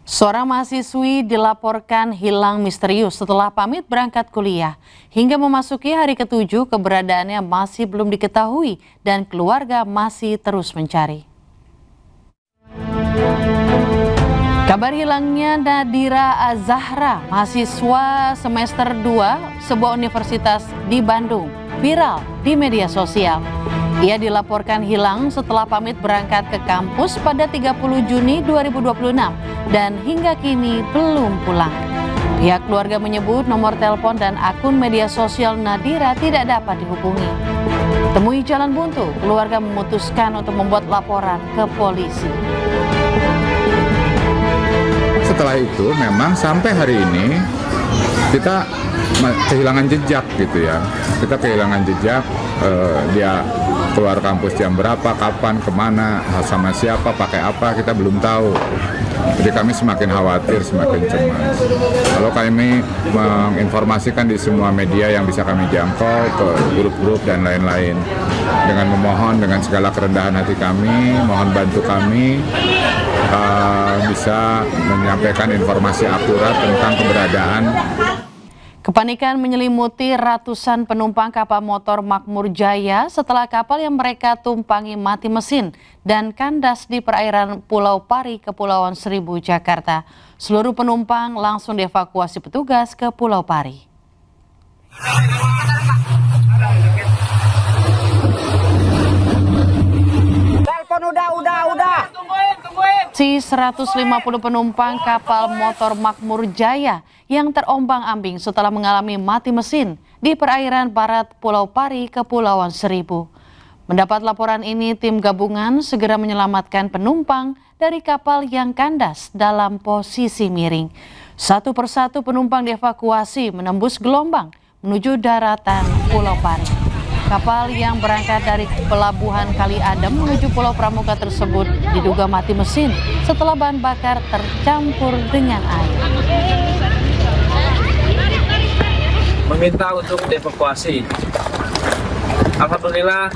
Seorang mahasiswi dilaporkan hilang misterius setelah pamit berangkat kuliah. Hingga memasuki hari ke-7, keberadaannya masih belum diketahui dan keluarga masih terus mencari. Kabar hilangnya Nadira Azahra, mahasiswa semester 2 sebuah universitas di Bandung, viral di media sosial. Ia dilaporkan hilang setelah pamit berangkat ke kampus pada 30 Juni 2026 dan hingga kini belum pulang. Pihak keluarga menyebut nomor telepon dan akun media sosial Nadira tidak dapat dihubungi. Temui jalan buntu, keluarga memutuskan untuk membuat laporan ke polisi. Setelah itu memang sampai hari ini kita kehilangan jejak gitu ya. Kita kehilangan jejak, dia keluar kampus jam berapa, kapan, kemana, sama siapa, pakai apa, kita belum tahu. Jadi kami semakin khawatir, semakin cemas. Lalu kami menginformasikan di semua media yang bisa kami jangkau, ke grup-grup dan lain-lain. Dengan memohon dengan segala kerendahan hati kami, mohon bantu kami bisa menyampaikan informasi akurat tentang keberadaan. Kepanikan menyelimuti ratusan penumpang kapal motor Makmur Jaya setelah kapal yang mereka tumpangi mati mesin dan kandas di perairan Pulau Pari, Kepulauan Seribu, Jakarta. Seluruh penumpang langsung dievakuasi petugas ke Pulau Pari. Udah. Si 150 penumpang kapal motor Makmur Jaya yang terombang-ambing setelah mengalami mati mesin di perairan barat Pulau Pari, Kepulauan Seribu. Mendapat laporan ini, tim gabungan segera menyelamatkan penumpang dari kapal yang kandas dalam posisi miring. Satu persatu penumpang dievakuasi menembus gelombang menuju daratan Pulau Pari. Kapal yang berangkat dari pelabuhan Kali Adem menuju Pulau Pramuka tersebut diduga mati mesin setelah bahan bakar tercampur dengan air. Meminta untuk dievakuasi. Alhamdulillah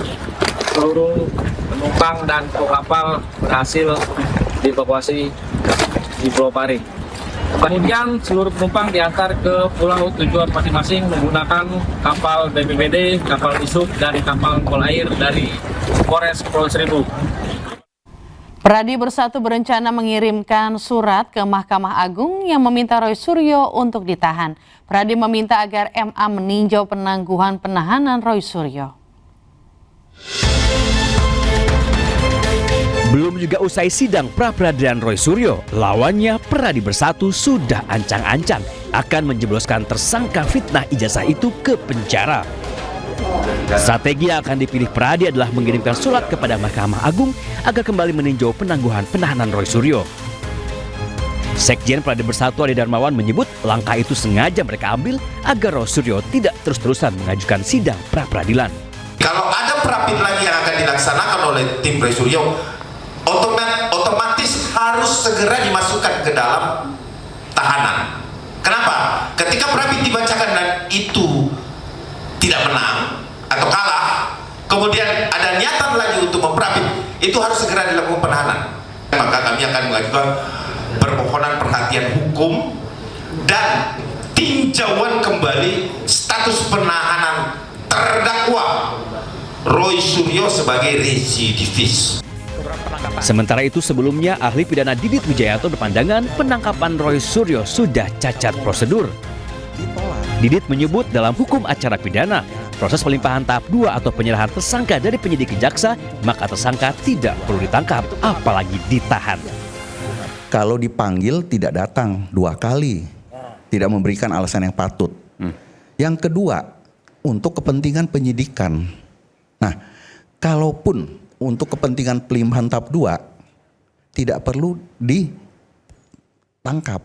seluruh penumpang dan kru kapal berhasil dievakuasi di Pulau Pari. Kemudian seluruh penumpang diantar ke pulau tujuan masing-masing menggunakan kapal BPBD, kapal isuk, dari kapal polair dari Polres Kepulauan Seribu. Pradi Bersatu berencana mengirimkan surat ke Mahkamah Agung yang meminta Roy Suryo untuk ditahan. Pradi meminta agar MA meninjau penangguhan penahanan Roy Suryo. Belum juga usai sidang pra-peradilan Roy Suryo, lawannya Pradi Bersatu sudah ancang-ancang akan menjebloskan tersangka fitnah ijazah itu ke penjara. Strategi yang akan dipilih Pradi adalah mengirimkan surat kepada Mahkamah Agung agar kembali meninjau penangguhan penahanan Roy Suryo. Sekjen Pradi Bersatu Adi Darmawan menyebut langkah itu sengaja mereka ambil agar Roy Suryo tidak terus-terusan mengajukan sidang pra-peradilan. Kalau ada pra-peradilan lagi yang akan dilaksanakan oleh tim Roy Suryo, otomatis harus segera dimasukkan ke dalam tahanan. Kenapa? Ketika pra-peradilan dibacakan dan itu tidak menang atau kalah, kemudian ada niatan lagi untuk memperapit, itu harus segera dilakukan penahanan. Maka kami akan mengajukan permohonan perhatian hukum dan tinjauan kembali status penahanan terdakwa Roy Suryo sebagai residivis. Sementara itu sebelumnya ahli pidana Didit Wijayanto berpandangan penangkapan Roy Suryo sudah cacat prosedur. Didit menyebut dalam hukum acara pidana, proses pelimpahan tahap 2 atau penyerahan tersangka dari penyidik ke jaksa, maka tersangka tidak perlu ditangkap, apalagi ditahan. Kalau dipanggil tidak datang 2 kali, tidak memberikan alasan yang patut. Yang kedua, untuk kepentingan penyidikan. Nah, kalaupun untuk kepentingan pelimpahan tahap 2 tidak perlu ditangkap.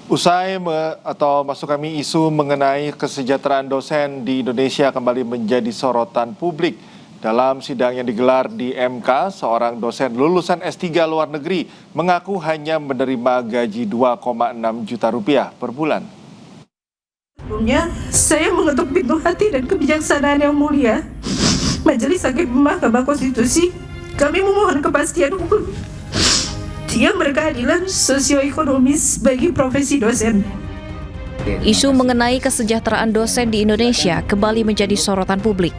Usai masuk kami isu mengenai kesejahteraan dosen di Indonesia kembali menjadi sorotan publik. Dalam sidang yang digelar di MK, seorang dosen lulusan S3 luar negeri mengaku hanya menerima gaji 2,6 juta rupiah per bulan. Sebelumnya, saya mengetuk pintu hati dan kebijaksanaan yang mulia Majelis Hakim Mahkamah Konstitusi. Kami memohon kepastian hukum. yang berkeadilan sosioekonomis bagi profesi dosen. Isu mengenai kesejahteraan dosen di Indonesia kembali menjadi sorotan publik.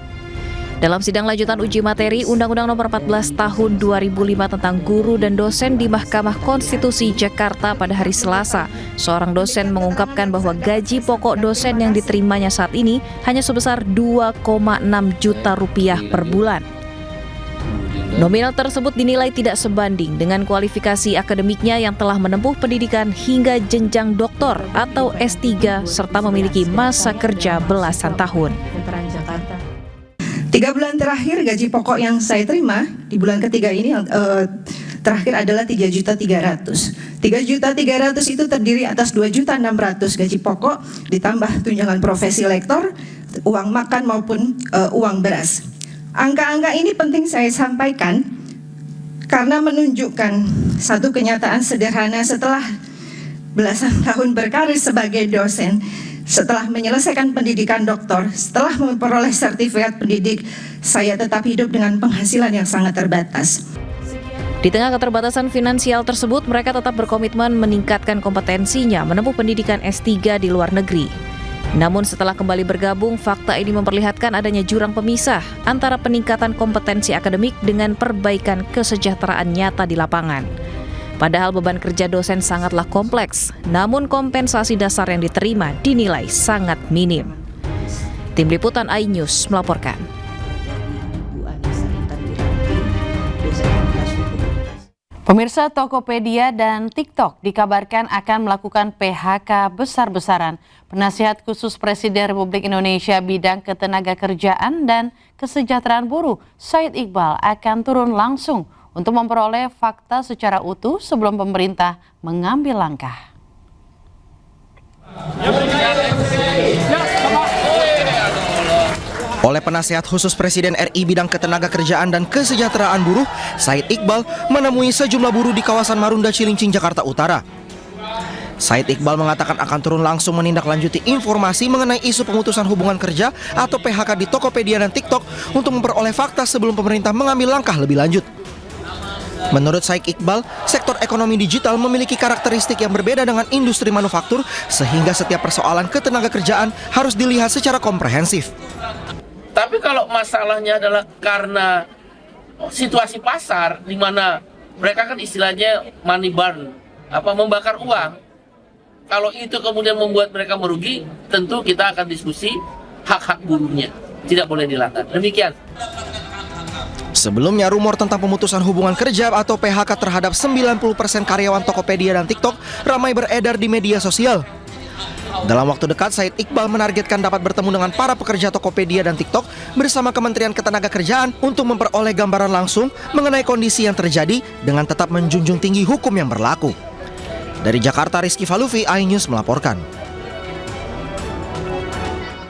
Dalam sidang lanjutan uji materi Undang-Undang Nomor 14 Tahun 2005 tentang guru dan dosen di Mahkamah Konstitusi Jakarta pada hari Selasa, seorang dosen mengungkapkan bahwa gaji pokok dosen yang diterimanya saat ini hanya sebesar 2,6 juta rupiah per bulan. Nominal tersebut dinilai tidak sebanding dengan kualifikasi akademiknya yang telah menempuh pendidikan hingga jenjang doktor atau S3 serta memiliki masa kerja belasan tahun. 3 bulan terakhir gaji pokok yang saya terima di bulan ketiga ini terakhir adalah 3.300.000. 3.300.000 itu terdiri atas 2.600.000 gaji pokok ditambah tunjangan profesi lektor, uang makan maupun uang beras. Angka-angka ini penting saya sampaikan karena menunjukkan satu kenyataan sederhana setelah belasan tahun berkarir sebagai dosen. Setelah menyelesaikan pendidikan doktor, setelah memperoleh sertifikat pendidik, saya tetap hidup dengan penghasilan yang sangat terbatas. Di tengah keterbatasan finansial tersebut, mereka tetap berkomitmen meningkatkan kompetensinya menempuh pendidikan S3 di luar negeri. Namun setelah kembali bergabung, fakta ini memperlihatkan adanya jurang pemisah antara peningkatan kompetensi akademik dengan perbaikan kesejahteraan nyata di lapangan. Padahal beban kerja dosen sangatlah kompleks, namun kompensasi dasar yang diterima dinilai sangat minim. Tim Liputan iNews melaporkan. Pemirsa, Tokopedia dan TikTok dikabarkan akan melakukan PHK besar-besaran. Penasihat khusus Presiden Republik Indonesia bidang ketenagakerjaan dan kesejahteraan buruh, Said Iqbal, akan turun langsung untuk memperoleh fakta secara utuh sebelum pemerintah mengambil langkah. Oleh penasihat khusus Presiden RI bidang ketenagakerjaan dan kesejahteraan buruh, Said Iqbal menemui sejumlah buruh di kawasan Marunda Cilincing, Jakarta Utara. Said Iqbal mengatakan akan turun langsung menindaklanjuti informasi mengenai isu pemutusan hubungan kerja atau PHK di Tokopedia dan TikTok untuk memperoleh fakta sebelum pemerintah mengambil langkah lebih lanjut. Menurut Said Iqbal, sektor ekonomi digital memiliki karakteristik yang berbeda dengan industri manufaktur sehingga setiap persoalan ketenagakerjaan harus dilihat secara komprehensif. Tapi kalau masalahnya adalah karena situasi pasar di mana mereka kan istilahnya money burn, membakar uang. Kalau itu kemudian membuat mereka merugi, tentu kita akan diskusi hak-hak buruhnya. Tidak boleh dilanggar. Demikian. Sebelumnya, rumor tentang pemutusan hubungan kerja atau PHK terhadap 90% karyawan Tokopedia dan TikTok ramai beredar di media sosial. Dalam waktu dekat, Said Iqbal menargetkan dapat bertemu dengan para pekerja Tokopedia dan TikTok bersama Kementerian Ketenagakerjaan untuk memperoleh gambaran langsung mengenai kondisi yang terjadi dengan tetap menjunjung tinggi hukum yang berlaku. Dari Jakarta, Rizky Falufi, iNews melaporkan.